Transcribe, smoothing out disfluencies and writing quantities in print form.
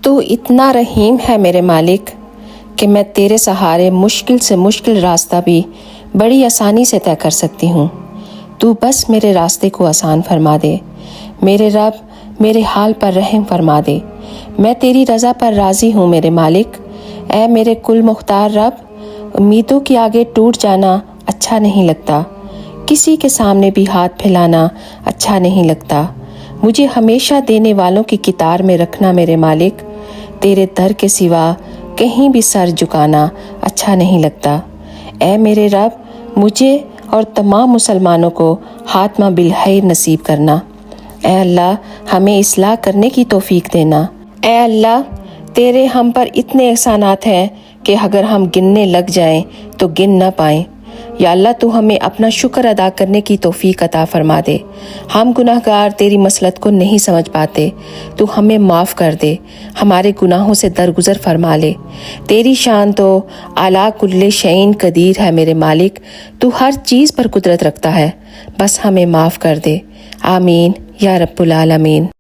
تو اتنا رحیم ہے میرے مالک کہ میں تیرے سہارے مشکل سے مشکل راستہ بھی بڑی آسانی سے طے کر سکتی ہوں۔ تو بس میرے راستے کو آسان فرما دے۔ میرے رب میرے حال پر رحم فرما دے۔ میں تیری رضا پر راضی ہوں میرے مالک۔ اے میرے کل مختار رب، امیدوں کے آگے ٹوٹ جانا اچھا نہیں لگتا، کسی کے سامنے بھی ہاتھ پھیلانا اچھا نہیں لگتا۔ مجھے ہمیشہ دینے والوں کی قطار میں رکھنا میرے مالک۔ تیرے در کے سوا کہیں بھی سر جھکانا اچھا نہیں لگتا۔ اے میرے رب، مجھے اور تمام مسلمانوں کو خاتمہ بالخیر نصیب کرنا۔ اے اللہ، ہمیں اصلاح کرنے کی توفیق دینا۔ اے اللہ، تیرے ہم پر اتنے احسانات ہیں کہ اگر ہم گننے لگ جائیں تو گن نہ پائیں۔ یا اللہ، تو ہمیں اپنا شکر ادا کرنے کی توفیق عطا فرما دے۔ ہم گناہ گار تیری مصلحت کو نہیں سمجھ پاتے، تو ہمیں معاف کر دے، ہمارے گناہوں سے درگزر فرما لے۔ تیری شان تو اعلیٰ کل شعین قدیر ہے میرے مالک، تو ہر چیز پر قدرت رکھتا ہے، بس ہمیں معاف کر دے۔ آمین یا رب العالمین۔